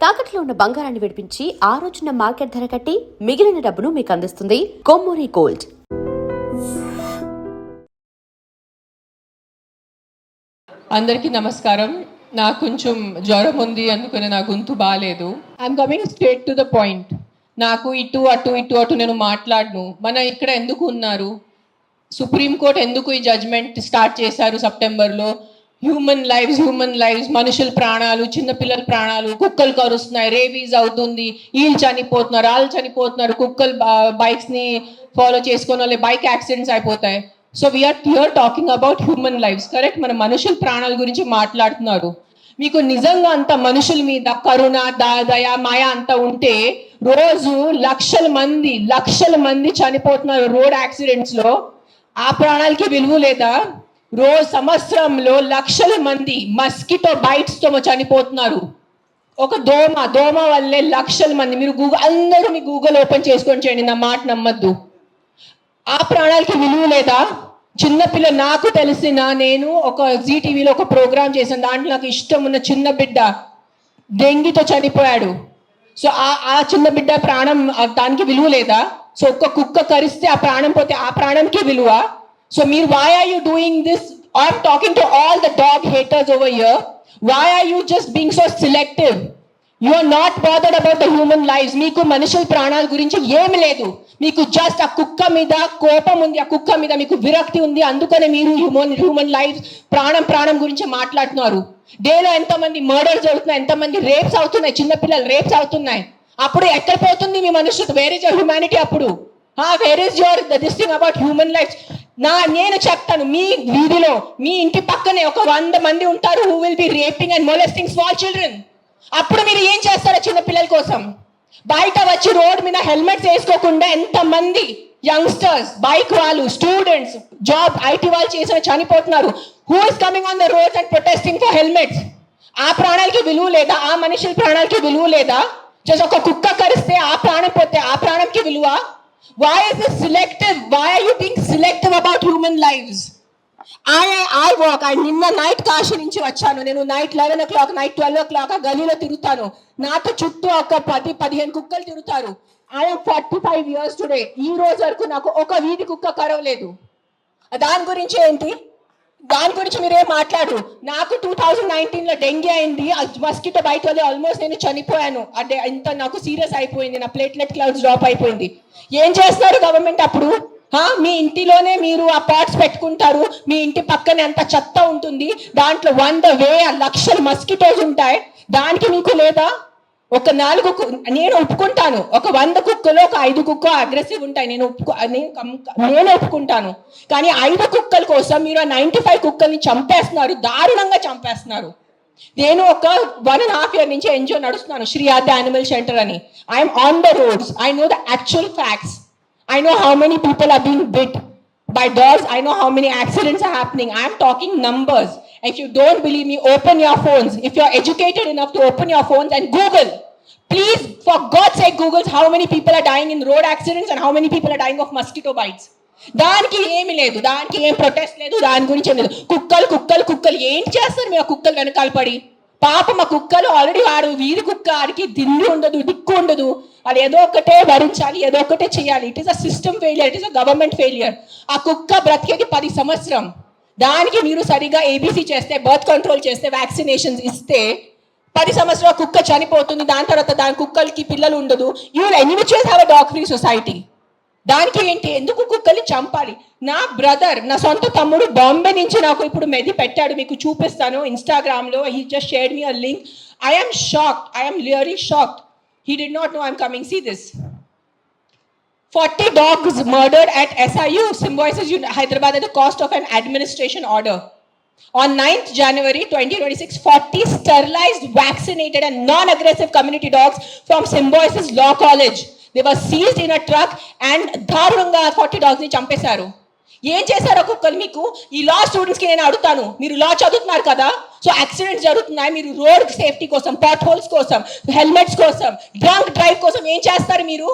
తాకట్లో ఉన్న బంగారాన్ని విడిపించి ఆ రోజున మార్కెట్ ధర కట్టి మిగిలిన డబ్బును మీకు అందిస్తుంది కొమ్మూరి గోల్డ్. అందరికీ నమస్కారం. నాకు కొంచెం జ్వరం ఉంది, అందుకని నా గొంతు బాగాలేదు. I'm coming straight to the point. నాకు ఇటు అటు నేను మాట్లాడను. మన ఇక్కడ ఎందుకు ఉన్నారు? సుప్రీంకోర్టు ఎందుకు ఈ జడ్జ్మెంట్ స్టార్ట్ చేశారు సెప్టెంబర్లో? హ్యూమన్ లైవ్స్, మనుషుల ప్రాణాలు, చిన్నపిల్లల ప్రాణాలు, కుక్కలు కరుస్తున్నాయి, రేబీస్ అవుతుంది, వీళ్ళు చనిపోతున్నారు, వాళ్ళు చనిపోతున్నారు, కుక్కలు బైక్స్ని ఫాలో చేసుకొని వాళ్ళే బైక్ యాక్సిడెంట్స్ అయిపోతాయి. So we're here talking about human lives, correct? మన మనుషుల ప్రాణాల గురించి మాట్లాడుతున్నారు. మీకు నిజంగా అంత మనుషుల మీద కరుణ, దయ, మాయ అంత ఉంటే రోజు లక్షల మంది చనిపోతున్నారు రోడ్ యాక్సిడెంట్స్లో. ఆ ప్రాణాలకి విలువ లేదా? రోజు సంవత్సరంలో లక్షల మంది మస్కిటో బైట్స్తో చనిపోతున్నారు. ఒక దోమ వల్లే లక్షల మంది. మీరు అందరూ మీ గూగుల్ ఓపెన్ చేసుకొని చేయండి, నా మాట నమ్మద్దు. ఆ ప్రాణాలకి విలువ లేదా? చిన్నపిల్ల, నాకు తెలిసిన, నేను ఒక జీటీవీలో ఒక ప్రోగ్రామ్ చేశాను, దాంట్లో నాకు ఇష్టం ఉన్న చిన్న బిడ్డ డెంగీతో చనిపోయాడు. సో ఆ చిన్న బిడ్డ ప్రాణం, దానికి విలువ లేదా? సో ఒక్క కుక్క కరిస్తే ఆ ప్రాణం పోతే ఆ ప్రాణంకి విలువ? So why are you doing this? I'm talking to all the dog haters over here. Why are you just being so selective? You are not bothered about the human lives. Meeku manushul pranal gurinchi em ledu. Meeku just a kukka mida kopam undi, a kukka mida meeku virakti undi, andukane meeru human lives pranam gurinchi maatladunaru. Day lo enta mandi murders jarugutunnayi, enta mandi rapes avutunnayi, chinna pillalu rapes avutunnayi. Appudu ekkada potundi mee manushyata? Where is your humanity appudu? Where is your this thing about human lives? నేను చెప్తాను, మీ వీధిలో, మీ ఇంటి పక్కనే ఒక 100 మంది ఉంటారు who will be raping and molesting small children. అప్పుడు మీరు ఏం చేస్తారో చిన్న పిల్లల కోసం? బయట వచ్చి రోడ్ మీద హెల్మెట్స్ వేసుకోకుండా ఎంతమంది యంగ్స్టర్స్, బైక్ వాళ్ళు, స్టూడెంట్స్, జాబ్ ఐటీ వాళ్ళు చేసిన చనిపోతున్నారు. Who is coming on the roads and protesting for helmets? ఆ ప్రాణాలకి విలువ లేదా? ఆ మనుషుల ప్రాణాలకి విలువ లేదా? జస్ట్ ఒక కుక్క కరిస్తే ఆ ప్రాణం పోతే ఆ ప్రాణంకి విలువ? Why is this selective? Why are you being selective about human lives? I walk. నిన్న నైట్ కాశీ నుంచి వచ్చాను. నేను నైట్ 11 o'clock, నైట్ 12 o'clock ఆ గలీలో తిరుగుతాను. నాతో చుట్టూ ఒక 10-15 కుక్కలు తిరుగుతారు. I am 45 years today. ఈ రోజు వరకు నాకు ఒక వీధి కుక్క కరవలేదు. దాని గురించి ఏంటి? దాని గురించి మీరేం మాట్లాడరు. నాకు 2019లో డెంగీ అయింది, మస్కిటో బైట్ వల్ల ఆల్మోస్ట్ నేను చనిపోయాను. అంటే ఇంత నాకు సీరియస్ అయిపోయింది, నా ప్లేట్లెట్ కౌంట్స్ డ్రాప్ అయిపోయింది. ఏం చేస్తున్నారు గవర్నమెంట్ అప్పుడు? మీ ఇంటిలోనే మీరు ఆ పాట్స్ పెట్టుకుంటారు, మీ ఇంటి పక్కనే అంత చెత్త ఉంటుంది, దాంట్లో 100,000 లక్షల మస్కిటోస్ ఉంటాయి. దానికి మీకు లేదా? ఒక 4 నేను ఒప్పుకుంటాను, ఒక 100 కుక్కలు ఒక 5 కుక్క అగ్రెసివ్ ఉంటాయి, నేను ఒప్పుకుంటాను. కానీ 5 కుక్కల కోసం మీరు 95 కుక్కల్ని చంపేస్తున్నారు, దారుణంగా చంపేస్తున్నారు. నేను ఒక 1.5 year నుంచి ఎన్జిఓ నడుస్తున్నాను, శ్రీ ఆద్య యానిమల్ షెల్టర్ అని. I'm on the roads. I know the actual facts. I know how many people are being bit by dogs. I know how many accidents are happening. I am talking numbers. If you don't believe me, open your phones. If you are educated enough to open your phones and Google. Please, for God's sake, Google how many people are dying in road accidents and how many people are dying of mosquito bites. దానికి ఏమి లేదు, దానికి ఏం protest లేదు, దాని గురించి ఏం లేదు. కుక్కలు ఏం చేస్తారు మీరు? కుక్కలు వెనకాల పడి పాప మా కుక్కలు ఆల్రెడీ వాడు వీధి కుక్క, ఆడికి దిండు ఉండదు, దిక్కు ఉండదు, అది ఏదో ఒకటే భరించాలి, ఏదో ఒకటే చేయాలి. It is a system failure, it is a government failure. ఆ కుక్క బ్రతికేది 10 సంవత్సరం. దానికి మీరు సరిగా ఏబీసీ చేస్తే, బర్త్ కంట్రోల్ చేస్తే, వ్యాక్సినేషన్స్ ఇస్తే 10 సంవత్సరాల కుక్క చనిపోతుంది. దాని తర్వాత దాని కుక్కలకి పిల్లలు ఉండదు. You will anyways have a dog free society. దానికి ఏంటి? ఎందుకు కుక్కల్ని చంపాలి? నా బ్రదర్, నా సొంత తమ్ముడు బాంబే నుంచి నాకు ఇప్పుడు మెది పెట్టాడు, మీకు చూపిస్తాను ఇన్స్టాగ్రామ్లో. He just shared me a link. I am shocked. I am really shocked. He did not know I'm coming. See this. 40 dogs murdered at SIU, Symbiosis Hyderabad at the cost of an administration order. On 9th January 2026, 40 sterilized, vaccinated and non-aggressive community dogs from Symbiosis Law College. They were seized in a truck and దారుణంగా 40 dogs ని చంపేశారు. ఏం చేశారు కుక్కలు మీకు? ఈ లా స్టూడెంట్స్కి నేను అడుగుతాను, మీరు లా చదువుతున్నారు కదా, సో యాక్సిడెంట్స్ జరుగుతున్నాయి, మీరు రోడ్ సేఫ్టీ కోసం, పాట్ హోల్స్ కోసం, హెల్మెట్స్ కోసం, డ్రంక్ డ్రైవ్ కోసం ఏం చేస్తారు మీరు?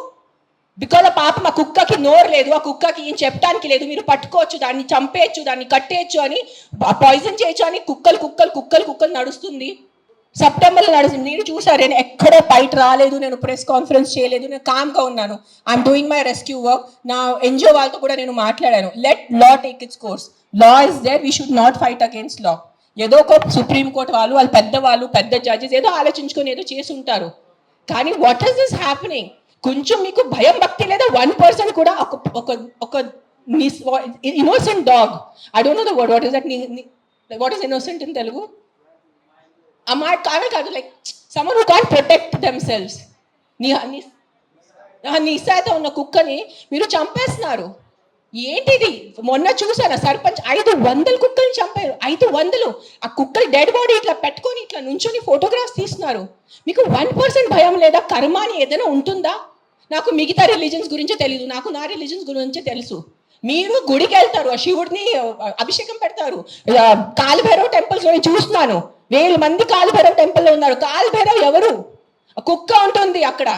బికాజ్ ఆ పాప, మా కుక్కకి నోరు లేదు, ఆ కుక్కకి ఏం చెప్పడానికి లేదు, మీరు పట్టుకోవచ్చు, దాన్ని చంపేయచ్చు, దాన్ని కట్టేయచ్చు అని, పాయిజన్ చేయొచ్చు అని కుక్కలు నడుస్తుంది. సెప్టెంబర్లో నడుస్తుంది. మీరు చూసారు, నేను ఎక్కడ బయట రాలేదు, నేను ప్రెస్ కాన్ఫరెన్స్ చేయలేదు, నేను కామ్గా ఉన్నాను. I'm doing my rescue work. నా ఎన్జిఓ వాళ్ళతో కూడా నేను మాట్లాడాను. Let law take its course. Law is there, we should not fight against law. ఏదో ఒక సుప్రీంకోర్టు వాళ్ళు పెద్దవాళ్ళు, పెద్ద జడ్జెస్ ఏదో ఆలోచించుకొని ఏదో చేసి ఉంటారు. కానీ వాట్ ఈస్ దిస్ హ్యాపెనింగ్? కొంచెం మీకు భయం భక్తి లేదా? 1% కూడా ఒక innocent dog, I don't know the word, what is that, what is innocent in Telugu? అమ్మాయి కాదు, like someone who can't protect themselves. నిస్సాయిత ఉన్న కుక్కని మీరు చంపేస్తున్నారు. ఏంటిది? మొన్న చూసాను, సర్పంచ్ 500 కుక్కల్ని చంపారు. 500. ఆ కుక్కలు డెడ్ బాడీ ఇట్లా పెట్టుకొని ఇట్లా నుంచొని ఫోటోగ్రాఫ్స్ తీస్తున్నారు. మీకు 1% భయం లేదా? కర్మ అని ఏదైనా ఉంటుందా? నాకు మిగతా రిలీజన్స్ గురించి తెలీదు, నాకు నా రిలీజన్స్ గురించి తెలుసు. మీరు గుడికి వెళ్తారు, ఆ శివుడిని అభిషేకం పెడతారు. కాలభైరవ్ టెంపుల్స్ చూస్తున్నాను, 1000 మంది కాలభైరవ్ టెంపుల్లో ఉన్నారు. కాలభైరవ్ ఎవరు? కుక్క ఉంటుంది అక్కడ.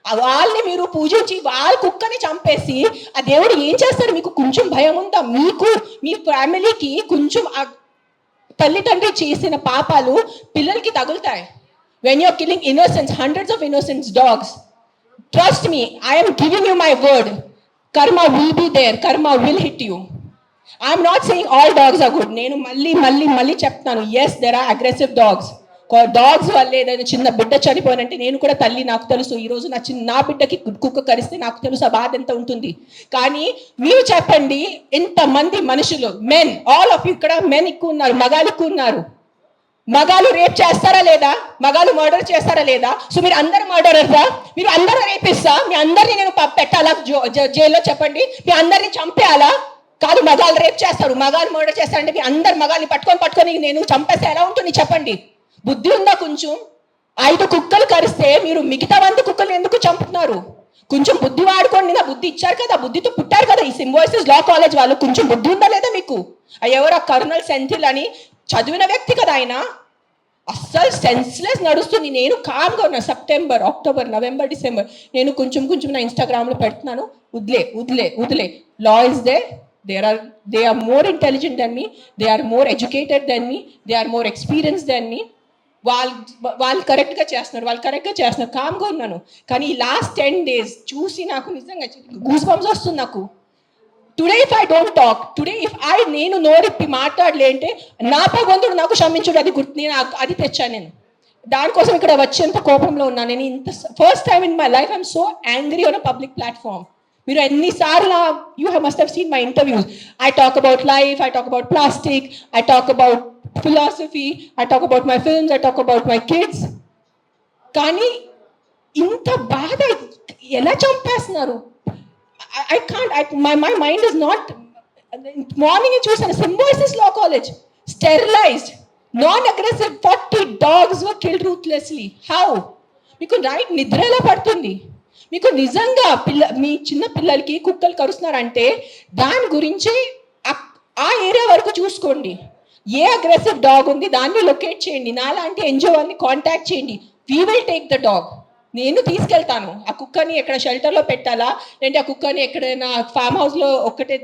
వాళ్ళని మీరు పూజించి వాళ్ళ కుక్కని చంపేసి ఆ దేవుడు ఏం చేస్తారు? మీకు కొంచెం భయం ఉందా? మీకు మీ ఫ్యామిలీకి కొంచెం తల్లిదండ్రి చేసిన పాపాలు పిల్లలకి తగులుతాయి. When you're killing innocence, hundreds of innocence dogs, trust me, I am giving you my word, karma will be there, karma will hit you. I am not saying all dogs are good. నేను మళ్ళీ చెప్తాను, yes there are aggressive dogs. Dogs వల్ల ఏదైనా చిన్న బిడ్డ చనిపోయినంటే, నేను కూడా తల్లి, నాకు తెలుసు. ఈరోజు నా బిడ్డకి కుక్క కరిస్తే నాకు తెలుసు ఆ బాధ ఎంత ఉంటుంది. కానీ మీరు చెప్పండి, ఇంతమంది మనుషులు, మెన్, ఆల్ ఆఫ్ యూ, ఇక్కడ మెన్ ఎక్కువ ఉన్నారు, మగాలు ఎక్కువ ఉన్నారు. మగాలు రేప్ చేస్తారా లేదా? మగాలు మర్డర్ చేస్తారా లేదా? సో మీరు అందరు మర్డరర్సా? మీరు అందరూ రేపిస్తా? మీ అందరినీ నేను పెట్టాలా జైల్లో? చెప్పండి, మీ అందరినీ చంపేయాలా? కాదు, మగాలు రేప్ చేస్తారు, మగాలు మర్డర్ చేస్తారంటే మీ అందరు మగాల్ని పట్టుకొని నేను చంపేస్తే ఎలా ఉంటుంది? చెప్పండి. బుద్ధి ఉందా కొంచెం? 5 కుక్కలు కరిస్తే మీరు మిగతా 100 కుక్కలు ఎందుకు చంపుతున్నారు? కొంచెం బుద్ధి వాడుకోండి. నా బుద్ధి ఇచ్చారు కదా, బుద్ధితో పుట్టారు కదా ఈ సింబాయిసిస్ లా కాలేజ్ వాళ్ళు. కొంచెం బుద్ధి ఉందా లేదా మీకు? ఎవరు ఆ కర్నల్ సెంథిల్ అని చదివిన వ్యక్తి కదా ఆయన. అస్సలు సెన్స్లెస్ నడుస్తుంది. నేను కామ్గా ఉన్నా. సెప్టెంబర్, అక్టోబర్, నవంబర్, డిసెంబర్ నేను కొంచెం నా ఇన్స్టాగ్రామ్లో పెడుతున్నాను. వదిలే. Law is there. They are more intelligent than me, they are more educated than me, they are more experienced than me. వాళ్ళు కరెక్ట్గా చేస్తున్నారు, కామ్గా ఉన్నాను. కానీ ఈ లాస్ట్ 10 days చూసి నాకు నిజంగా గూస్ బంప్స్ వస్తుంది నాకు. Today if I don't talk, నేను నోరిప్పి మాట్లాడలే అంటే నా భగవంతుడు నాకు క్షమించుడు, అది గుర్తు. నేను అది తెచ్చాను. నేను దానికోసం ఇక్కడ వచ్చేంత కోపంలో ఉన్నాను. నేను ఇంత first time in my life I'm so angry on a public platform. మీరు ఎన్నిసార్లు you must have seen my interviews. I talk about life, I talk about plastic, I talk about philosophy, I talk about my films, I talk about my kids. కానీ ఇంత బాధ ఎలా చంపేస్తున్నారు? I can't, my mind is not. Morning చూసాను, Symbiosis law college sterilised, non-aggressive 40 dogs were killed ruthlessly. How? మీకు right నిద్ర ఎలా పడుతుంది? మీకు నిజంగా మీ చిన్న పిల్లలకి కుక్కలు కరుస్తున్నారంటే దాని గురించి ఆ ఏరియా వరకు చూసుకోండి. ఏ అగ్రెసివ్ డాగ్ ఉంది దాన్ని లొకేట్ చేయండి. నాలాంటి ఎన్జిఓ వాళ్ళని కాంటాక్ట్ చేయండి. We will take the dog. నేను తీసుకెళ్తాను. ఆ కుక్కని ఎక్కడ షెల్టర్లో పెట్టాలా, లేదంటే ఆ కుక్కని ఎక్కడైనా ఫామ్ హౌస్లో ఒక్కటే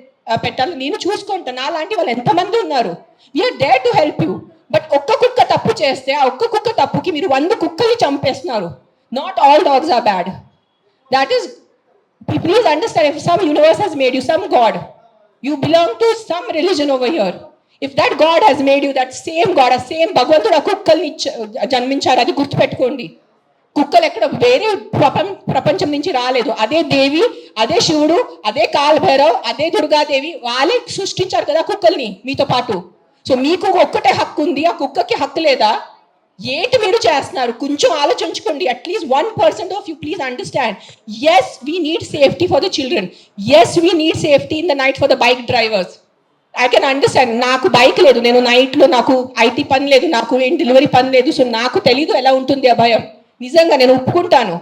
పెట్టాలా, నేను చూసుకుంటాను. నాలాంటి వాళ్ళు ఎంతమంది ఉన్నారు. We're there to help you. But ఒక్క కుక్క తప్పు చేస్తే ఆ ఒక్క కుక్క తప్పుకి మీరు 100 కుక్కల్ని చంపేస్తున్నారు. Not all dogs are bad. That is, please understand, if some universe has made you, some God, you belong to some religion over here. If that God has made you, that same God, a same భగవంతుడు ఆ కుక్కల్ని జన్మించారు, అది గుర్తుపెట్టుకోండి. కుక్కలు ఎక్కడ వేరే ప్రపంచం నుంచి రాలేదు. అదే దేవి, అదే శివుడు, అదే కాలభైరవ్, అదే దుర్గాదేవి, వాళ్ళే సృష్టించారు కదా కుక్కల్ని మీతో పాటు. సో మీకు ఒక్కటే హక్కు ఉంది, ఆ కుక్కకి హక్కు లేదా? ఏంటి మీరు చేస్తున్నారు? కొంచెం ఆలోచించుకోండి. At least 1% of you please understand. Yes we need safety for the children. Yes we need safety in the night for the bike drivers. I can understand. నాకు బైక్ లేదు, నేను నైట్లో నాకు ఐటీ పని లేదు, నాకు ఏం డెలివరీ పని లేదు. సో నాకు తెలీదు ఎలా ఉంటుంది ఆ భయం. నిజంగా నేను ఒప్పుకుంటాను.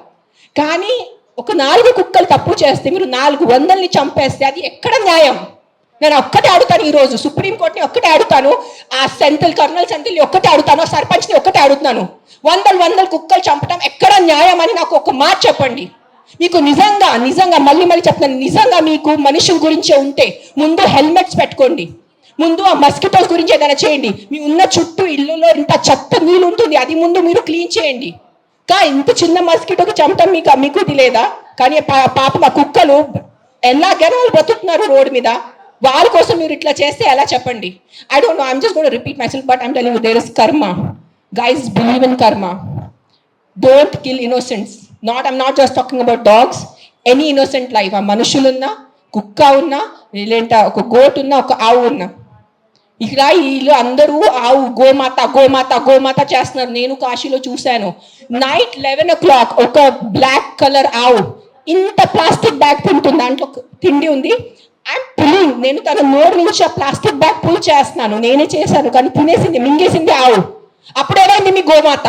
కానీ ఒక 4 కుక్కలు తప్పు చేస్తే మీరు 400ని చంపేస్తే అది ఎక్కడ న్యాయం? నేను ఒక్కటే అడుగుతాను ఈరోజు, సుప్రీంకోర్టుని ఒక్కటే అడుగుతాను, ఆ కర్నల్ సెంథిల్ని ఒక్కటే అడుగుతాను, ఆ సర్పంచ్ని ఒక్కటే అడుగుతాను. 100 కుక్కలు చంపడం ఎక్కడ న్యాయం అని నాకు ఒక మాట చెప్పండి. మీకు నిజంగా మళ్ళీ చెప్తాను, నిజంగా మీకు మనుషుల గురించే ఉంటే ముందు హెల్మెట్స్ పెట్టుకోండి. ముందు ఆ మస్కిటోస్ గురించి ఏదైనా చేయండి. మీ ఉన్న చుట్టూ ఇల్లులో ఇంత చెత్త నీళ్ళు ఉంటుంది, అది ముందు మీరు క్లీన్ చేయండి. ఇంత చిన్న మస్కిటోకి చెమటం మీకు ఇది లేదా? కానీ పాప మా కుక్కలు ఎలాగైనా వాళ్ళు బ్రతుకుతున్నారు రోడ్డు మీద. వాళ్ళ కోసం మీరు ఇట్లా చేస్తే ఎలా చెప్పండి? I don't know, I'm just gonna repeat myself, but I'm telling you there is karma. Guys, believe in karma. Don't kill innocents. I'm not just talking about dogs, any innocent life. ఆ మనుషులున్నా, కుక్క ఉన్నా, లేదంటే ఒక గోట్ ఉన్నా, ఒక ఆవు ఉన్నా. ఇక్కడ వీళ్ళు అందరూ ఆవు గోమాత గోమాత గోమాత చేస్తున్నారు. నేను కాశీలో చూశాను. నైట్ 11 o'clock ఒక బ్లాక్ కలర్ ఆవు ఇంత ప్లాస్టిక్ బ్యాగ్ తింటుంది, దాంట్లో తిండి ఉంది. ఐఎమ్ పుల్లింగ్, నేను తన నోరు నుంచి ఆ ప్లాస్టిక్ బ్యాగ్ పుల్ చేస్తున్నాను. నేనే చేశాను, కానీ తినేసింది, మింగేసింది ఆవు. అప్పుడేమైంది మీ గోమాత?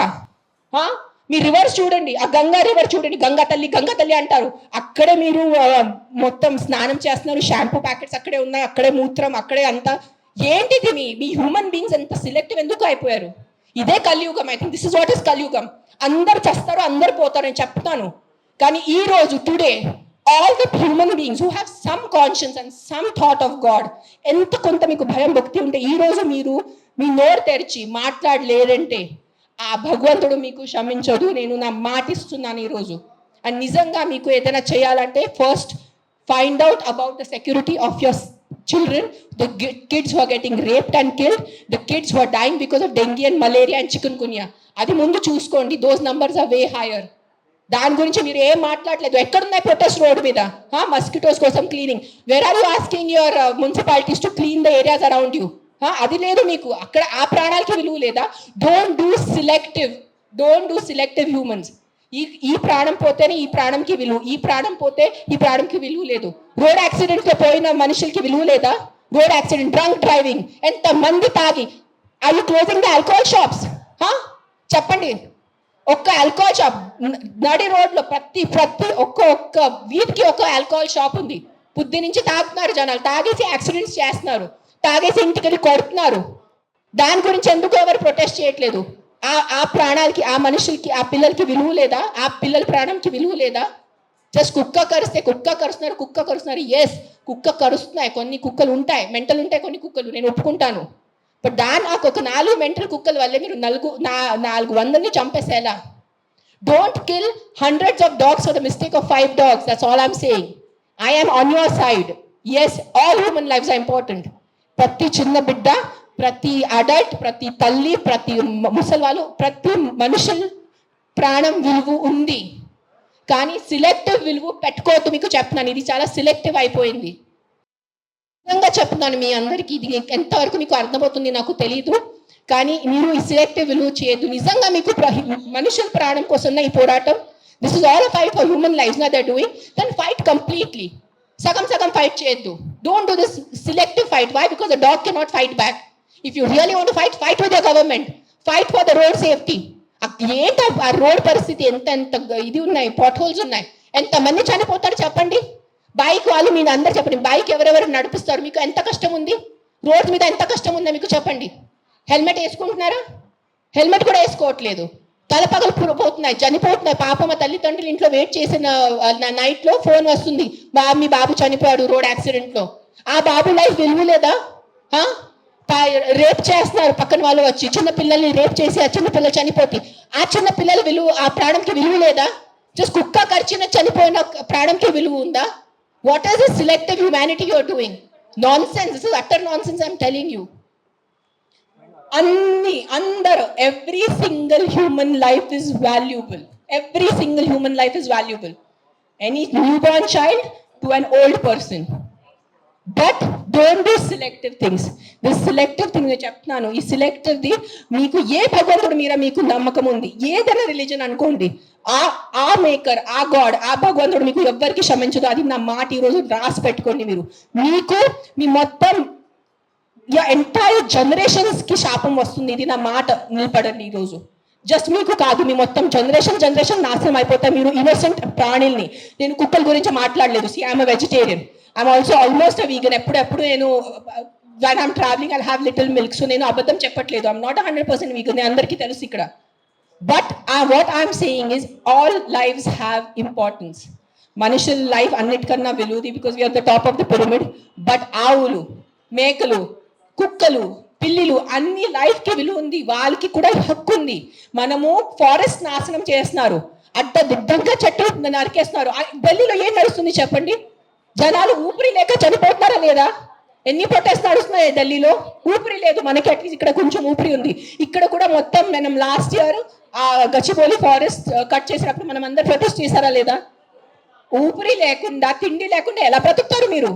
మీ రివర్స్ చూడండి, ఆ గంగా రివర్ చూడండి, గంగా తల్లి అంటారు. అక్కడే మీరు మొత్తం స్నానం చేస్తున్నారు, షాంపూ ప్యాకెట్స్ అక్కడే ఉన్నాయి, అక్కడే మూత్రం, అక్కడే అంతా. ఏంటిది మీ హ్యూమన్ బీయింగ్స్ ఎంత సిలెక్టివ్ ఎందుకు అయిపోయారు? ఇదే కలియుగం. I think this is what is కలియుగం. అందరు చేస్తారు, అందరు పోతారు, నేను చెప్తాను. కానీ ఈ రోజు today all the human beings who have some conscience and some thought of God, ఎంత కొంత మీకు భయం భక్తి ఉంటే ఈ రోజు మీరు మీ నోరు తెరిచి మాట్లాడలేరంటే ఆ భగవంతుడు మీకు క్షమించదు. నేను నా మాటిస్తున్నాను ఈరోజు. అండ్ నిజంగా మీకు ఏదైనా చేయాలంటే first find out about the security of your children, the kids who are getting raped and killed, the kids who are dying because of dengue and malaria and chikungunya. అది ముందు చూసుకోండి. those numbers are way higher. దాని గురించి మీరు ఏం మాట్లాడలేదు. ఎక్కడున్నాయి protest road మీద? మస్కిటోస్ కోసం cleaning. Where are you asking your municipalities to clean the areas around you? అది లేదు మీకు. అక్కడ ఆ ప్రాణాలకి విలువ లేదా? Don't do selective humans. ఈ ప్రాణం పోతేనే ఈ ప్రాణంకి విలువ, ఈ ప్రాణం పోతే ఈ ప్రాణంకి విలువ లేదు. రోడ్ యాక్సిడెంట్ లో పోయిన మనుషులకి విలువ లేదా? రోడ్ యాక్సిడెంట్, డ్రంక్ డ్రైవింగ్, ఎంత మంది తాగి. Are you closing the alcohol shops? చెప్పండి. ఒక్క ఆల్కహాల్ షాప్ నడి రోడ్లో ప్రతి ఒక్క వీధికి ఒక ఆల్కహాల్ షాప్ ఉంది. బుద్ధి నుంచి తాగుతున్నారు జనాలు, తాగేసి యాక్సిడెంట్స్ చేస్తున్నారు, తాగేసి ఇంటికి కొడుతున్నారు. దాని గురించి ఎందుకు ఎవరు ప్రొటెస్ట్ చేయట్లేదు? ఆ ప్రాణాలకి, ఆ మనుషులకి, ఆ పిల్లలకి విలువ లేదా? ఆ పిల్లల ప్రాణంకి విలువ లేదా? జస్ట్ కుక్క కరుస్తున్నారు. ఎస్, కుక్క కరుస్తున్నాయి, కొన్ని కుక్కలు ఉంటాయి, మెంటల్ ఉంటాయి కొన్ని కుక్కలు, నేను ఒప్పుకుంటాను. బట్ నాకు ఒక 4 మెంటల్ కుక్కల వల్లే మీరు 400 చంపేసేలా? Don't kill hundreds of dogs for the mistake of 5 dogs. That's all I'm saying. I am on your side. Yes, all human lives are important. ప్రతి చిన్న బిడ్డ, ప్రతి అడల్ట్, ప్రతి తల్లి, ప్రతి ముసలివాళ్ళు, ప్రతి మనుషుల ప్రాణం విలువ ఉంది. కానీ సిలెక్టివ్ విలువ పెట్టుకోవద్దు. మీకు చెప్తున్నాను, ఇది చాలా సిలెక్టివ్ అయిపోయింది. నిజంగా చెప్తున్నాను మీ అందరికీ, ఇది ఎంతవరకు మీకు అర్థమవుతుంది నాకు తెలీదు. కానీ మీరు ఈ సిలెక్టివ్ విలువ చేయొద్దు. నిజంగా మీకు మనుషుల ప్రాణం కోసం ఈ పోరాటం, this is all a fight for human lives నా that doing, then fight completely. సగం ఫైట్ చేయొద్దు. Don't do this selective fight. Why? Because the dog cannot fight back. If you really want to fight with your government. Fight for the road safety. ఏంటి ఆ road పరిస్థితి? ఎంత ఇది ఉన్నాయి, pot holes ఉన్నాయి, ఎంతమంది చనిపోతారు చెప్పండి. బైక్ వాళ్ళు మీరు అందరు చెప్పండి, బైక్ ఎవరెవరు నడిపిస్తారు? మీకు ఎంత కష్టం ఉంది? రోడ్ మీద ఎంత కష్టం ఉందో మీకు చెప్పండి. హెల్మెట్ వేసుకుంటున్నారా? హెల్మెట్ కూడా వేసుకోవట్లేదు. తలపగలు పోతున్నాయి, చనిపోతున్నాయి. పాప మా తల్లిదండ్రులు ఇంట్లో వెయిట్ చేసిన నైట్లో ఫోన్ వస్తుంది, మీ బాబు చనిపోయాడు రోడ్ యాక్సిడెంట్లో. ఆ బాబు లైఫ్ విలువ లేదా? రేప్ చేస్తున్నారు పక్కన వాళ్ళు వచ్చి, చిన్న పిల్లల్ని రేప్ చేసి ఆ చిన్న పిల్లలు చనిపోతే ఆ చిన్న పిల్లల విలువ, ఆ ప్రాణంకి విలువ లేదా? జస్ట్ కుక్క కరిచిన చనిపోయిన ప్రాణంకి విలువ ఉందా? What is this selective humanity you are doing? Nonsense. This is utter nonsense. I'm telling you. అందరూ, every single human life is valuable. Every single human life is valuable. Any newborn child to an old person. But don't do selective things. This selective thing నేను చెప్తున్నాను. ఈ సెలెక్టివ్ది మీకు ఏ భగవంతుడు మీద మీకు నమ్మకం ఉంది, ఏదైనా రిలీజన్ అనుకోండి, ఆ మేకర్, ఆ గాడ్, ఆ భగవంతుడు మీకు ఎవ్వరికి క్షమించదు. అది నా మాట. ఈరోజు రాసి పెట్టుకోండి. మీకు మీ మొత్తం ఎంటైర్ జనరేషన్స్ కి శాపం వస్తుంది. ఇది నా మాట, నిలబడండి ఈరోజు. జస్ట్ మీకు కాదు, మీ మొత్తం జనరేషన్ నాశనం అయిపోతాయి. మీరు ఇన్నోసెంట్ ప్రాణుల్ని. నేను కుక్కల గురించి మాట్లాడలేదు. See I'm vegetarian. I'm also almost a vegan. ఎప్పుడు నేను when I'm traveling I'll have little milk. So నేను అబద్ధం చెప్పట్లేదు. I'm not 100% vegan. అందరికీ తెలుసు ఇక్కడ. But what I'm saying is all lives have importance. మనుషుల లైఫ్ అన్నిటికన్నా విలువది, because we are the top of the pyramid. But ఆవులు, మేకలు, కుక్కలు, పిల్లిలు అన్ని లైఫ్కి విలువ ఉంది, వాళ్ళకి కూడా హక్కు ఉంది. మనము ఫారెస్ట్ నాశనం చేస్తున్నారు, అడ్డదిడ్డంగా చెట్టు నరికేస్తున్నారు. ఢిల్లీలో ఏం నడుస్తుంది చెప్పండి? జనాలు ఊపిరి లేక చనిపోతున్నారా లేదా? ఎన్ని ప్రొటెస్ట్ నడుస్తున్నాయి ఢిల్లీలో? ఊపిరి లేదు. మనకి అట్లీస్ట్ ఇక్కడ కొంచెం ఊపిరి ఉంది. ఇక్కడ కూడా మొత్తం మనం లాస్ట్ ఇయర్ ఆ గచ్చిబౌలి ఫారెస్ట్ కట్ చేసినప్పుడు మనం అందరు ప్రొటెస్ట్ చేశారా లేదా? ఊపిరి లేకుండా, తిండి లేకుండా ఎలా బ్రతుకుతారు మీరు?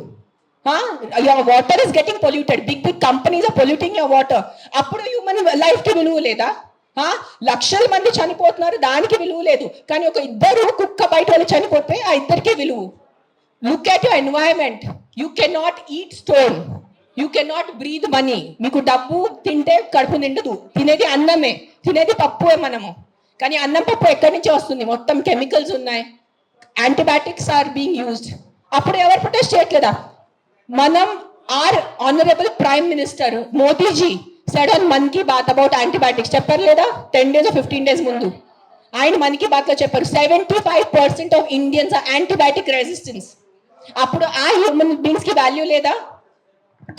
Your water is getting polluted, big big companies are polluting your water. అప్పుడు హ్యూమన్ లైఫ్ కి విలువ లేదా? లక్షల మంది చనిపోతున్నారు, దానికి విలువ లేదు. కానీ ఒక ఇద్దరు కుక్క బయట వాళ్ళు చనిపోతే ఆ ఇద్దరికే విలువ. Look at your environment. You can not eat stone, you can not breathe money. మీకు డబ్బు తింటే కడుపు నిండదు, తినేది అన్నమే, తినేది పప్పుే మనము. కానీ అన్నం పప్పు ఎక్కడి నుంచి వస్తుంది? మొత్తం కెమికల్స్ ఉన్నాయి, యాంటీబయాటిక్స్ ఆర్ బీయింగ్ యూజ్డ్. అప్పుడు ఎవరు ప్రొటెస్ట్ చేయట్లేదా? మనం are honourable prime minister Modiji said on Mann Ki Baat about antibiotics, చెప్పారు లేదా? 10 days or 15 days ముందు ఆయన మన్ కీ బాత్ లో చెప్పారు 75% of Indians are antibiotic resistance. అప్పుడు ఆ హ్యూమన్ బీయింగ్స్ కి వాల్యూ లేదా?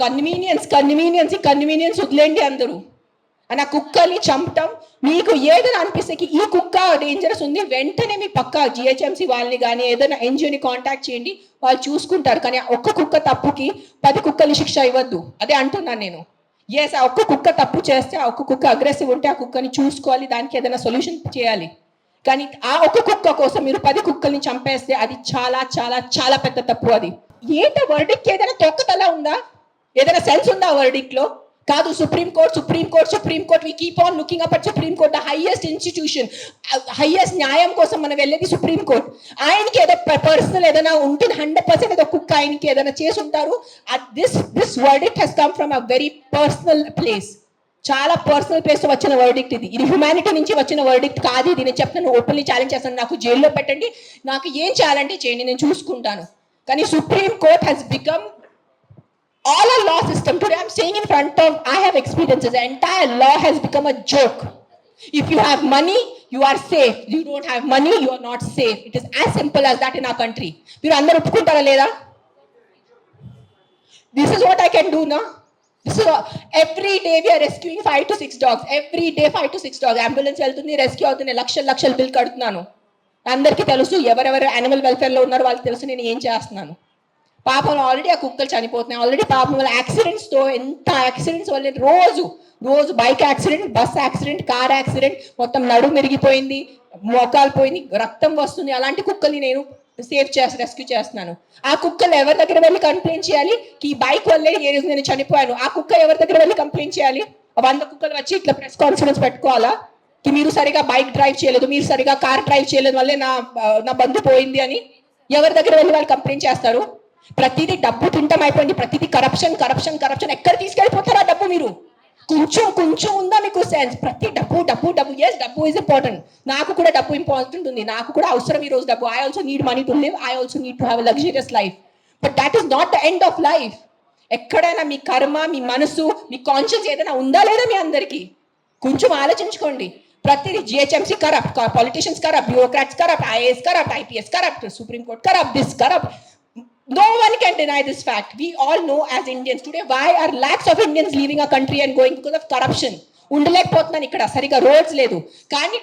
కన్వీనియన్స్ వదిలేండి అందరూ. అని ఆ కుక్కల్ని చంపటం మీకు ఏదైనా అనిపిస్తే ఈ కుక్క డేంజరస్ ఉంది, వెంటనే మీ పక్క జిహెచ్ఎంసీ వాళ్ళని కానీ ఏదైనా ఎన్జిఓని కాంటాక్ట్ చేయండి, వాళ్ళు చూసుకుంటారు. కానీ ఒక్క కుక్క తప్పుకి 10 కుక్కల్ని శిక్ష ఇవ్వద్దు. అదే అంటున్నాను నేను. ఎస్, ఆ ఒక్క కుక్క తప్పు చేస్తే, ఆ ఒక్క కుక్క అగ్రెసివ్ ఉంటే ఆ కుక్కని చూసుకోవాలి, దానికి ఏదైనా సొల్యూషన్ చేయాలి. కానీ ఆ ఒక్క కుక్క కోసం మీరు 10 కుక్కల్ని చంపేస్తే అది చాలా చాలా చాలా పెద్ద తప్పు. అది ఏంటో వర్డిక్ట్ ఏదైనా తొక్కతలా ఉందా? ఏదైనా సెన్స్ ఉందా వర్డిక్ట్ లో? కాదు. Supreme court we keep on looking up at supreme court, the highest institution, highest న్యాయం కోసం మనం వెళ్ళేది సుప్రీం కోర్ట్. ఆయనకి ఏదో పర్సనల్ ఏదైనా ఉంటుంది, 100% ఏదో కుక్క ఆయనకి ఏదైనా చేసి ఉంటారు. This verdict has come from a very personal place, చాలా పర్సనల్ ప్లేస్ వచ్చిన వర్డిక్ట్ ఇది. ఇది హ్యుమానిటీ నుంచి వచ్చిన వర్డిక్ట్ కాదు. ఇది నేను చెప్తాను, ఓపెన్లీ ఛాలెంజ్ చేస్తాను. నాకు జైల్లో పెట్టండి, నాకు ఏం చేయాలంటే చేయండి, నేను చూసుకుంటాను. కానీ supreme court has become all our law system. Today I'm saying in front of, I have experiences, the entire law has become a joke. If you have money, you are safe. You don't have money, you are not safe. It is as simple as that in our country. మీరు అందరూ ఒప్పుకుంటారా లేదా? This is what I can do now. This is every day we are rescuing 5 to 6 dogs. Every day 5 to 6 dogs. Ambulance వెళ్తుంది, rescue అవుతుంది, లక్షల bill కడుతున్నాను. అందరికీ తెలుసు, ఎవరెవరు యానిమల్ వెల్ఫేర్ లో ఉన్నారో వాళ్ళకి తెలుసు నేను ఏం చేస్తున్నాను. పాపం ఆల్రెడీ ఆ కుక్కలు చనిపోతున్నాయి. ఆల్రెడీ పాపం వల్ల యాక్సిడెంట్స్తో, ఎంత యాక్సిడెంట్స్ వల్ల రోజు bike accident, bus accident, car accident, మొత్తం నడుము మెరిగిపోయింది, మోకాలు పోయింది, రక్తం వస్తుంది. అలాంటి కుక్కల్ని నేను రెస్క్యూ చేస్తున్నాను. ఆ కుక్కలు ఎవరి దగ్గర వెళ్ళి కంప్లైంట్ చేయాలి? ఈ బైక్ వల్లే ఏ రోజు నేను చనిపోయాను. ఆ కుక్క ఎవరి దగ్గర వెళ్ళి కంప్లైంట్ చేయాలి? 100 కుక్కలు వచ్చి ఇట్లా ప్రెస్ కాన్ఫరెన్స్ పెట్టుకోవాలా? మీరు సరిగా బైక్ డ్రైవ్ చేయలేదు, మీరు సరిగా కార్ డ్రైవ్ చేయలేదు వల్లే నా బంధు పోయింది అని ఎవరి దగ్గర వెళ్ళి వాళ్ళు కంప్లైంట్ చేస్తారు? ప్రతిదీ డబ్బు తింటం అయిపోయింది, ప్రతిదీ కరప్షన్. ఎక్కడ తీసుకెళ్ళిపోతారు ఆ డబ్బు? మీరు కొంచెం ఉందా మీకు సెన్స్? ప్రతి డబ్బు. ఎస్, డబ్బు ఈజ్ ఇంపార్టెంట్. నాకు కూడా డబ్బు ఇంపార్టెంట్ ఉంది, నాకు కూడా అవసరం ఈ రోజు డబ్బు. I also need money to live, I also need to have a luxurious life. But that is not the end of life. ఎక్కడైనా మీ కర్మ, మీ మనసు, మీ కాన్షియన్స్ ఏదైనా ఉందా లేదా మీ అందరికీ? కొంచెం ఆలోచించుకోండి. ప్రతిదీ GHMC corrupt, politicians corrupt, bureaucrats corrupt, IAS corrupt, IPS corrupt, supreme court corrupt, this corrupt. No one can deny this fact. We all know as Indians today why are lakhs of Indians leaving our country and going because of corruption. ఉండలేకపోతున్నాను ఇక్కడ, సరిగా roads లేదు. కానీ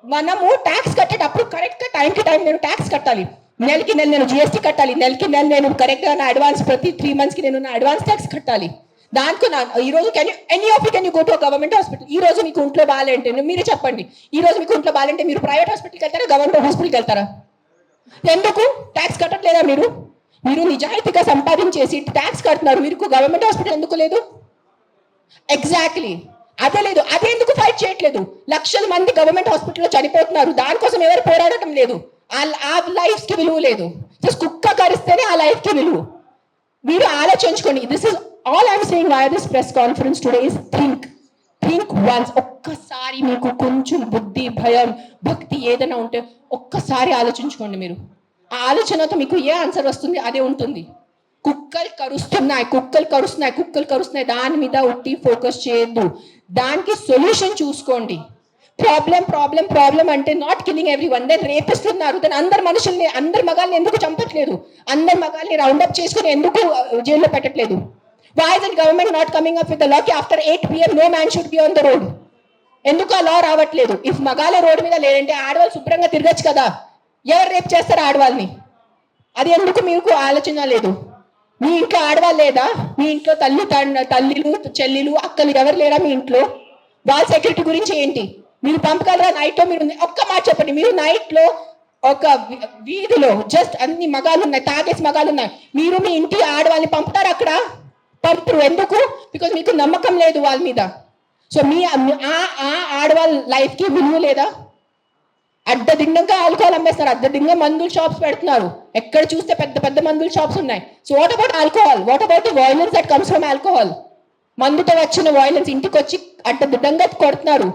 మనము tax కట్టేటప్పుడు కరెక్ట్గా టైంకి time నేను tax కట్టాలి. నెలకి నెల నేను జిఎస్టీ కట్టాలి. నెలకి నెల నేను కరెక్ట్గా నా అడ్వాన్స్, ప్రతి 3 monthsకి నేను నా అడ్వాన్స్ ట్యాక్స్ కట్టాలి. దానికి ఈ రోజు can you go to government hospital? ఈ రోజు మీకు ఒంట్లో బాగాలంటే మీరే చెప్పండి. ఈ రోజు మీకు ఒంట్లో బాగాలంటే మీరు ప్రైవేట్ హాస్పిటల్కి వెళ్తారా, గవర్నమెంట్ హాస్పిటల్కి వెళ్తారా? ఎందుకు ట్యాక్స్ కట్టట్లేదా మీరు? మీరు నిజాయితీగా సంపాదించేసి ట్యాక్స్ కడుతున్నారు, మీరు గవర్నమెంట్ హాస్పిటల్ ఎందుకు లేదు? ఎగ్జాక్ట్లీ అదే లేదు. అదే ఎందుకు ఫైట్ చేయట్లేదు? లక్షల మంది గవర్నమెంట్ హాస్పిటల్లో చనిపోతున్నారు, దానికోసం ఎవరు పోరాడటం లేదు. ఆ లైఫ్ కి విలువ లేదు. జస్ట్ కుక్క కరిస్తేనే ఆ లైఫ్ కి విలువ. మీరు ఆలోచించుకోండి. This is all I'm saying why this press conference today is think once. ఒక్కసారి మీకు కొంచెం బుద్ధి, భయం, భక్తి ఏదైనా ఉంటే ఒక్కసారి ఆలోచించుకోండి. మీరు ఆ ఆలోచనతో మీకు ఏ ఆన్సర్ వస్తుంది అదే ఉంటుంది. కుక్కలు కరుస్తున్నాయి, దాని మీద ఉట్టి ఫోకస్ చేయొద్దు, దానికి సొల్యూషన్ చూసుకోండి. ప్రాబ్లం అంటే not killing everyone. Then rapist ఉన్నారు, దెన్ అందరు మగాల్ని ఎందుకు చంపట్లేదు? అందరు మగాల్ని రౌండప్ చేసుకుని ఎందుకు జైల్లో పెట్టట్లేదు? Why is the government not coming up with the law? After 8 p.m. no man should be on the road. ఎందుకు ఆ లా రావట్లేదు? ఇఫ్ మగాళ్ళ రోడ్డు మీద లేదంటే ఆడవాళ్ళు శుభ్రంగా తిరగచ్చు కదా. ఎవరు రేపు చేస్తారు ఆడవాళ్ళని? అది ఎందుకు మీకు ఆలోచన లేదు? మీ ఇంట్లో ఆడవాళ్ళు లేదా? మీ ఇంట్లో తల్లిలు చెల్లిలు అక్కలు ఎవరు లేరా మీ ఇంట్లో? వాళ్ళ సెక్యూరిటీ గురించి ఏంటి? మీరు పంపగలరా నైట్లో? మీరు ఒక్క మాట చెప్పండి, మీరు నైట్లో ఒక వీధిలో జస్ట్ అన్ని మగాళ్ళు ఉన్నాయి, తాగేసి మగాళ్ళు ఉన్నాయి, మీరు మీ ఇంటి ఆడవాళ్ళని పంపుతారు అక్కడ? పంపరు. ఎందుకు? బికాజ్ మీకు నమ్మకం లేదు వాళ్ళ మీద. సో మీ ఆడవాళ్ళ లైఫ్కి విలువ లేదా? అడ్డదిండంగా ఆల్కహాల్ అమ్మేస్తారు, అడ్డదింగా మందుల షాప్స్ పెడుతున్నారు, ఎక్కడ చూస్తే పెద్ద పెద్ద మందుల షాప్స్ ఉన్నాయి. So what about alcohol? What about the violence that comes from alcohol? మందుతో వచ్చిన వైలెన్స్ ఇంటికి వచ్చి అడ్డదిడ్డంగా కొడుతున్నారు,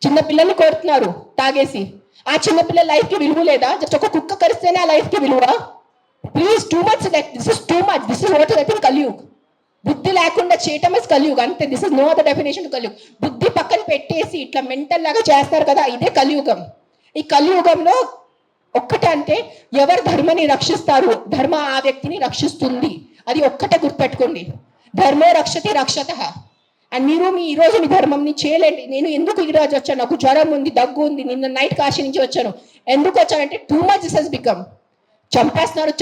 చిన్న పిల్లల్ని కొడుతున్నారు తాగేసి. ఆ చిన్న పిల్లల లైఫ్కి విలువ లేదా? జస్ట్ ఒక కుక్క కరిస్తేనే ఆ లైఫ్కి విలువ? Please, too much. This is too much. This is what I think Kaliyug. బుద్ధి లేకుండా చేయటం ఇస్ కలియుగ్, అంతే. This is no other definition to Kaliyug. బుద్ధి పక్కన పెట్టేసి ఇట్లా మెంటల్ లాగా చేస్తారు కదా, ఇదే కలియుగం. ఈ కలియుగంలో ఒక్కటే అంటే ఎవరు ధర్మని రక్షిస్తారు? ధర్మ ఆ వ్యక్తిని రక్షిస్తుంది. అది ఒక్కటే గుర్తుపెట్టుకోండి. ధర్మో రక్షతి రక్షతః. అండ్ మీరు ఈరోజు మీ ధర్మంని చేయలేండి. నేను ఎందుకు ఈరోజు వచ్చాను? నాకు జ్వరం ఉంది, దగ్గు ఉంది, నిన్న నైట్ కాశీ నుంచి వచ్చాను. ఎందుకు వచ్చానంటే too much this has become. చంపేస్తున్నారు.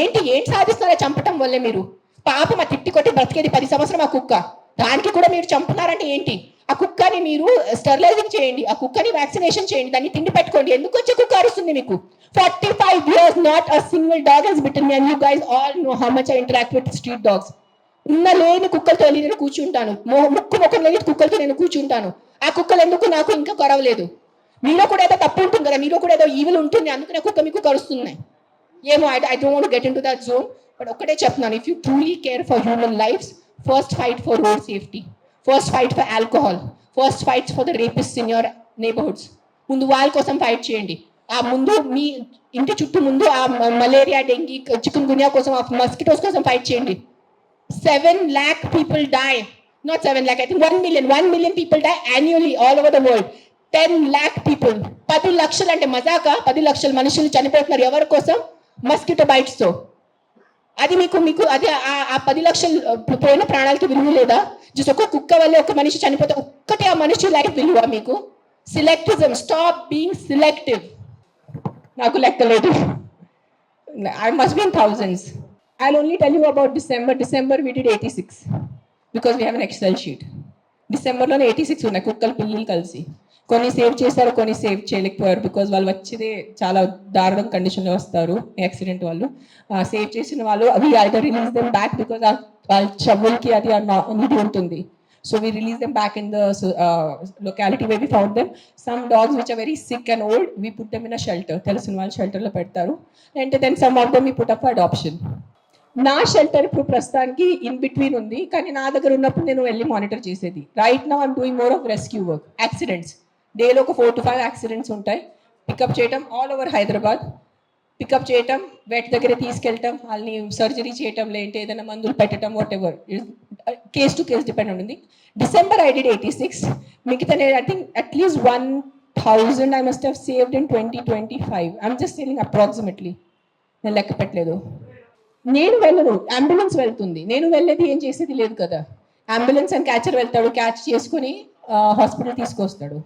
ఏంటి సాధిస్తున్నారో చంపటం వల్లే? మీరు పాపం, ఆ తిట్టి కొట్టి బ్రతికేది 10 సంవత్సరం ఆ కుక్క, దానికి కూడా మీరు చంపుతున్నారంటే ఏంటి? ఆ కుక్కని మీరు స్టెరిలైజింగ్ చేయండి, ఆ కుక్కని వ్యాక్సినేషన్ చేయండి, దాన్ని తిండి పెట్టుకోండి. ఎందుకు వచ్చే కుక్క అరుస్తుంది మీకు? 45 years not a single dog has bitten me, and you guys all know how much I interact with street dogs. ఉన్న లేని కుక్కలతో నేను కూర్చుంటాను, ముఖం లేని కుక్కలతో నేను కూర్చుంటాను. ఆ కుక్కలు ఎందుకు నాకు ఇంకా కరవలేదు? మీలో కూడా ఏదో తప్పు ఉంటుంది కదా, మీలో కూడా ఏదో ఈవిల్ ఉంటుంది, అందుకనే కుక్క మీకు కరుస్తున్నాయి ఏమో. I don't want to get into that zone. But ఒక్కటే చెప్తున్నాను, if you truly care for human lives, first fight for road safety, first fight for alcohol, first fight for the rapist in your neighbourhoods. ముందు వాళ్ళ కోసం fight చేయండి. ఆ ముందు మీ ఇంటి చుట్టూ ముందు ఆ మలేరియా, డెంగీ, చికెన్ గున్యా కోసం, ఆ మస్కిటోస్ కోసం ఫైట్ చేయండి. 7 lakh people die, not 7 lakh, I think 1 million people die annually all over the world. 10 lakh people, 10 లక్షలు అంటే మజాకా? 10 లక్షల మనుషులు చనిపోతున్నారు ఎవరి కోసం? మస్కిటో బైట్స్ తో. అది మీకు అది ఆ 10 లక్షలు పోయిన ప్రాణాలకి విలువ లేదా? జస్ట్ ఒక కుక్క వల్ల ఒక మనిషి చనిపోతే ఒక్కటే ఆ మనిషి లైఫ్ విలువ మీకు? సిలెక్టిజం, స్టాప్ బీయింగ్ సిలెక్టివ్. నాకు లెక్కలేదు, I must be in thousands. I'll only tell you about December. December we did 86 because we have an Excel sheet. డిసెంబర్లోనే 86 ఉన్నాయి కుక్కలు పిల్లలు కలిసి. కొన్ని సేవ్ చేశారు, కొన్ని సేవ్ చేయలేకపోయారు బికాజ్ వాళ్ళు వచ్చేదే చాలా దారుణం కండిషన్లో వస్తారు యాక్సిడెంట్ వాళ్ళు. సేవ్ చేసిన వాళ్ళు అవి either release them back because వాళ్ళ చెవులకి అది నీటి ఉంటుంది. So we release them back in the locality where we found them. Some dogs which are very sick and old, we put them in a shelter. తెలిసిన వాళ్ళు షెల్టర్లో పెడతారు. And then some of them we put up for adoption. నా shelter ఇప్పుడు ప్రస్తుతానికి in between ఉంది, కానీ నా దగ్గర ఉన్నప్పుడు నేను వెళ్ళి మానిటర్ చేసేది. Right now I'm doing more of rescue work. Accidents డేలో ఒక 4 to 5 యాక్సిడెంట్స్ ఉంటాయి. పికప్ చేయటం ఆల్ ఓవర్ హైదరాబాద్, పికప్ చేయటం, వెట్ దగ్గర తీసుకెళ్ళటం, వాళ్ళని సర్జరీ చేయటం, లేదంటే ఏదైనా మందులు పెట్టడం, whatever, case to case depend ఉంటుంది. December I did 86. మిగతా నేను ఐ థింక్ అట్లీస్ట్ 1000 I must have saved in 2025. I'm just telling approximately, నేను లెక్క పెట్టలేదు. నేను వెళ్ళను, అంబులెన్స్ వెళ్తుంది. నేను వెళ్ళేది ఏం చేసేది లేదు కదా. అంబులెన్స్ అని క్యాచర్ వెళ్తాడు, క్యాచ్ చేసుకుని హాస్పిటల్ తీసుకొస్తాడు.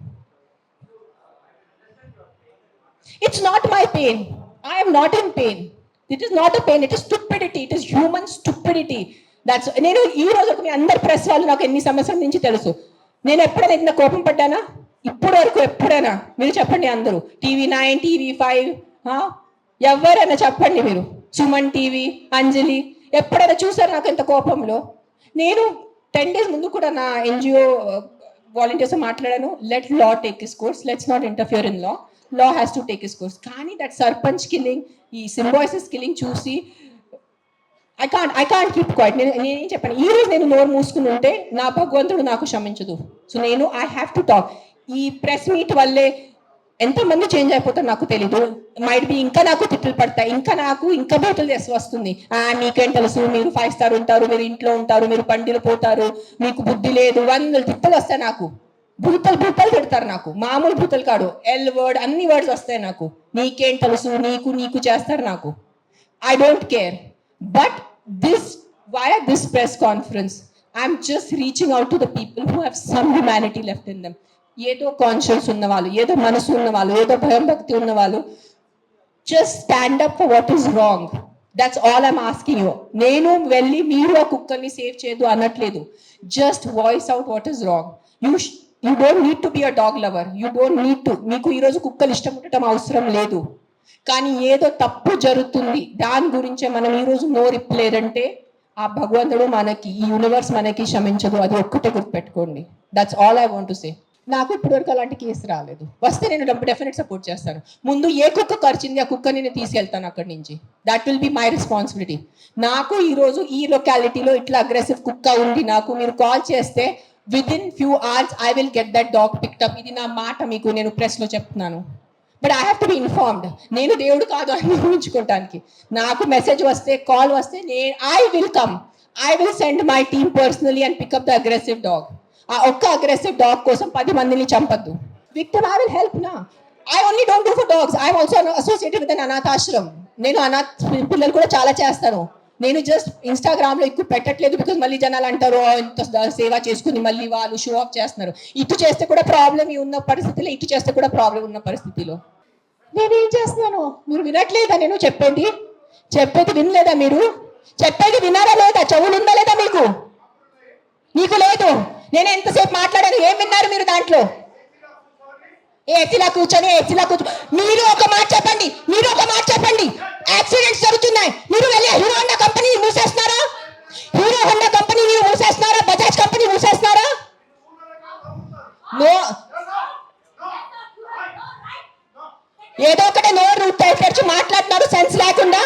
It's not my pain. I am not in pain. It is not a pain. It is stupidity. It is human stupidity. That's. నేను ఈ రోజు మీ అందరి ప్రెస్ వాళ్ళు నాకు ఎన్ని సంవత్సరాల నుంచి తెలుసు. నేను ఎప్పుడైనా ఇంత కోపం పడ్డానా? ఇప్పటి వరకు ఎప్పుడైనా మీరు చెప్పండి. అందరూ TV9, TV5 ఎవరైనా చెప్పండి మీరు. సుమన్ టీవీ, అంజలి ఎప్పుడైనా చూసారు నాకు ఎంత కోపంలో? నేను 10 days ముందు కూడా నా NGO వాలంటీర్స్ మాట్లాడాను. Let law take his course, let's not interfere in law. Law has to take his course. కానీ దట్ సర్పంచ్ కిల్లింగ్, ఈ సింబాయిసిస్ కిల్లింగ్ చూసి ఐ కాంట్ కీప్ క్వైట్. నేనేం చెప్పాను, ఈ రోజు నేను నోరు మూసుకుని ఉంటే నా భగవంతుడు నాకు క్షమించదు. సో నేను ఐ హ్యావ్ టు టాక్. ఈ ప్రెస్ మీట్ వల్లే ఎంతమంది చేంజ్ అయిపోతారు నాకు తెలీదు. మైట్ బి ఇంకా నాకు తిట్లు పడతాయి, ఇంకా బూతులు తెసి వస్తుంది. మీకేం తెలుసు, మీరు 5 star ఉంటారు, మీరు ఇంట్లో ఉంటారు, మీరు పండిలు పోతారు, మీకు బుద్ధి లేదు, 100 తిప్పలు వస్తాయి నాకు. భూతలు పెడతారు నాకు, మామూలు భూతలు కాడు, ఎల్ వర్డ్ అన్ని వర్డ్స్ వస్తాయి నాకు. నీకేం తెలుసు, నీకు చేస్తారు నాకు. I don't care. But this via this press conference, I'm just reaching out to the people who have some humanity left in them. ఏదో కాన్షియస్ ఉన్న వాళ్ళు, ఏదో మనసు ఉన్న వాళ్ళు, ఏదో భయం భక్తి ఉన్న వాళ్ళు, just stand up for what is wrong. That's all I'm asking you. నేను వెళ్ళి మీరు ఆ కుక్కల్ని సేవ్ చేయదు అనట్లేదు. Just voice out what is wrong. You don't need to be a dog lover. You don't need to. మీకు ఈరోజు కుక్కలు ఇష్టం ఉండటం అవసరం లేదు. కానీ ఏదో తప్పు జరుగుతుంది, దాని గురించే మనం ఈరోజు నోరిప్పలేదంటే ఆ భగవంతుడు మనకి, ఈ యూనివర్స్ మనకి క్షమించదు. అది ఒక్కటే గుర్తుపెట్టుకోండి. That's all I want to say. నాకు ఇప్పటివరకు అలాంటి కేసు రాలేదు. వస్తే నేను డెఫినెట్ సపోర్ట్ చేస్తాను. ముందు ఏ కుక్క ఖర్చింది ఆ కుక్కని నేను తీసుకెళ్తాను అక్కడి నుంచి. That will be my responsibility. నాకు ఈరోజు ఈ లొకాలిటీలో ఇట్లా అగ్రెసివ్ కుక్క ఉంది, నాకు మీరు కాల్ చేస్తే within few hours I will get that dog picked. ఇది నా మాట మీకు నేను ప్రెస్లో చెప్తున్నాను. But I have to be informed. నేను దేవుడు కాదు అని ఊహించుకోవటానికి. నాకు మెసేజ్ వస్తే, కాల్ వస్తే I will come. I will send my team personally and pickup the aggressive dog. ఆ ఒక్క అగ్రెసివ్ డాగ్ కోసం 10 మందిని చంపద్దు. విక్టిమ్ ఐ విల్ హెల్ప్ నా. I only don't do for dogs. I also associated with an అనాథాశ్రమం. నేను అనాథ పిల్లలు కూడా చాలా చేస్తాను. నేను జస్ట్ ఇన్స్టాగ్రామ్లో ఎక్కువ పెట్టట్లేదు, బికాజ్ మళ్ళీ జనాలు అంటారు ఇంత సేవ చేసుకుని మళ్ళీ వాళ్ళు షో ఆఫ్ చేస్తున్నారు. ఇటు చేస్తే కూడా ప్రాబ్లం ఉన్న పరిస్థితిలో, ఇటు చేస్తే కూడా ప్రాబ్లం ఉన్న పరిస్థితిలో నేనేం చేస్తున్నాను? మీరు వినట్లేదా? నేను చెప్పేది వినలేదా? మీరు చెప్పేది వినారా లేదా? చెవులు ఉందా లేదా మీకు? నీకు లేదు. నేను ఎంతసేపు మాట్లాడాను, ఏం విన్నారు మీరు దాంట్లో? ఏసీలా కూర్చొని మీరు ఒక మాట చెప్పండి. యాక్సిడెంట్స్ జరుగుతున్నాయి, మీరు వెళ్ళి హీరో హోండా కంపెనీ మూసేస్తున్నారా? బజాజ్ కంపెనీ మూసేస్తున్నారా? నో, ఏదో ఒకటే నోరు తెరిచి మాట్లాడుతున్నారు సెన్స్ లేకుండా.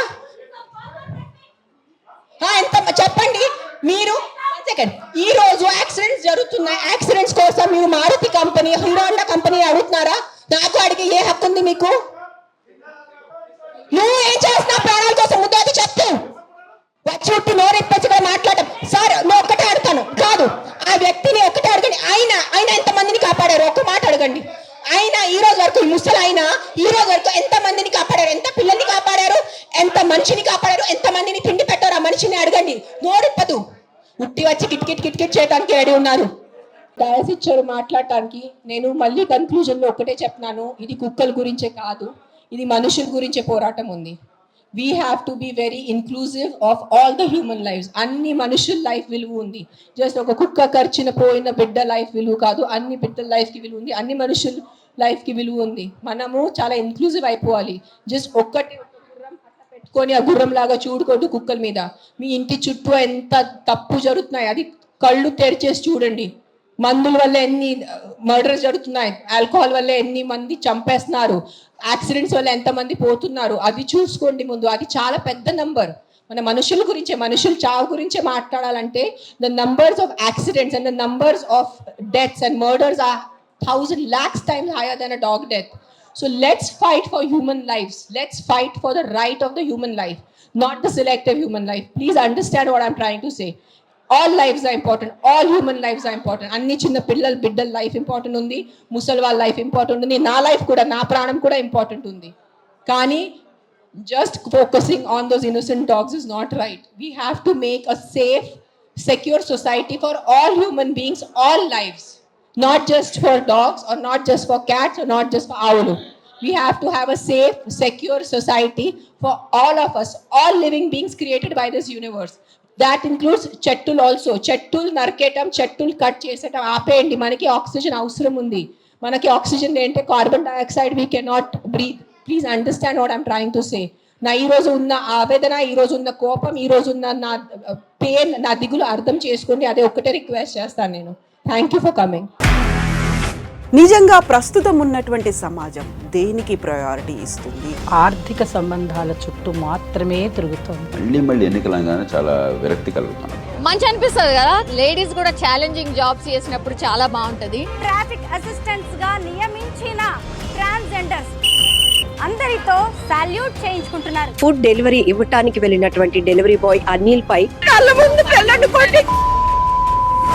ఎంత చెప్పండి మీరు. ఈ రోజు యాక్సిడెంట్స్ జరుగుతున్నాయి, యాక్సిడెంట్స్ కోసం మీరు Maruti company, Hero Honda company అడుగుతున్నారా? నాకు అడిగే ఏ హక్కు ఉంది మీకు? నువ్వు ఏం చేస్తున్నావు ప్రాణాల కోసం? ముద్దాది చెప్తూ వచ్చి ఉట్టి నోరెప్పేసి మాట్లాడటం. సార్ నువ్వు ఒక్కటే అడుగుతాను కాదు, ఆ వ్యక్తిని ఒక్కటే అడగండి. ఆయన ఎంతమందిని కాపాడారు? ఒక్క మాట అడగండి. ఆయన ఈ రోజు వరకు, ముసలి ఆయన ఈ రోజు వరకు ఎంత మందిని కాపాడారు? ఎంత పిల్లల్ని కాపాడారు? ఎంత మనిషిని కాపాడారు? ఎంత మందిని తిండి పెట్టారు? ఆ మనిషిని అడగండి. నోడిప్పదు. ఉట్టి వచ్చి కిట్కిట్ చేయడానికి రెడీ ఉన్నారు. డయాస్ ఇచ్చారు మాట్లాడటానికి. నేను మళ్ళీ కన్క్లూజన్లో ఒక్కటే చెప్తున్నాను, ఇది కుక్కల గురించే కాదు, ఇది మనుషుల గురించే పోరాటం ఉంది. We have to be very inclusive of all the human lives. అన్ని మనుషుల లైఫ్ విలువ ఉంది. జస్ట్ ఒక కుక్క ఖర్చిన పోయిన బిడ్డ లైఫ్ విలువ కాదు, అన్ని బిడ్డల లైఫ్కి విలువ ఉంది, అన్ని మనుషుల లైఫ్కి విలువ ఉంది. మనము చాలా ఇన్క్లూజివ్ అయిపోవాలి. జస్ట్ ఒక్కటి గుర్రం పట్ట పెట్టుకొని ఆ గుర్రం లాగా చూడుకోవద్దు కుక్కల మీద. మీ ఇంటి చుట్టూ ఎంత తప్పు జరుగుతున్నాయి అది కళ్ళు తెరిచేసి చూడండి. మందుల వల్ల ఎన్ని మర్డర్స్ జరుగుతున్నాయి, ఆల్కహాల్ వల్ల ఎన్ని మంది చంపేస్తున్నారు, యాక్సిడెంట్స్ వల్ల ఎంతమంది పోతున్నారు, అది చూసుకోండి ముందు. అది చాలా పెద్ద నంబర్. మన మనుషుల గురించే, మనుషుల చావు గురించే మాట్లాడాలంటే the numbers of accidents and the numbers of deaths and murders are 1,000 lakhs times higher than a dog death. So let's fight for human lives. Let's fight for the right of the human life, not the selective human life. Please understand what I'm trying to say. All lives are important. All human lives are important. అన్ని చిన్న పిల్లలు బిడ్డల life important ఉంది, ముసలి వాళ్ళ life important ఉంది, నా life కూడా, నా ప్రాణం కూడా ఇంపార్టెంట్ ఉంది. కానీ just focusing on those innocent dogs is not right. We have to make a safe, secure society for all human beings, all lives. Not just for dogs, or not just for cats, or not just for owls. We have to have a safe, secure society for all of us, all living beings created by this universe. That includes చెట్టులు also. చెట్టులు నరికేయటం, చెట్టులు cut చేసేటం ఆపేయండి. మనకి oxygen అవసరం ఉంది. మనకి oxygen ఏంటంటే carbon dioxide we cannot breathe. Please understand what I'm trying to say. నా ఈరోజు ఉన్న ఆవేదన, ఈరోజు ఉన్న కోపం, ఈరోజు ఉన్న నా పెయిన్, నా దిగులు అర్థం చేసుకోండి. అదే ఒక్కటే రిక్వెస్ట్ చేస్తాను నేను. Thank you for coming. నిజంగా ప్రస్తుతం ఉన్నటువంటి సమాజం దేనికి ప్రయారిటీ ఇస్తుంది? ఆర్థిక సంబంధాల చుట్టూ మాత్రమే తిరుగుతుంది. మళ్ళీ ఎన్నికలంగానే చాలా విరక్తి కలుగుతున్నాం. మంచి అనిపిస్తుంది కదా, లేడీస్ కూడా ఛాలెంజింగ్ జాబ్స్ చేసినప్పుడు చాలా బాగుంటది. ట్రాఫిక్ అసిస్టెంట్స్ గా నియమించిన ట్రాన్స్జెండర్స్ అందరితో సాల్యూట్ చేయించుకుంటున్నారు. ఫుడ్ డెలివరీ ఇవ్వటానికి వెళ్ళినటువంటి డెలివరీ బాయ్ అనిల్ పై కళ్ళ ముందు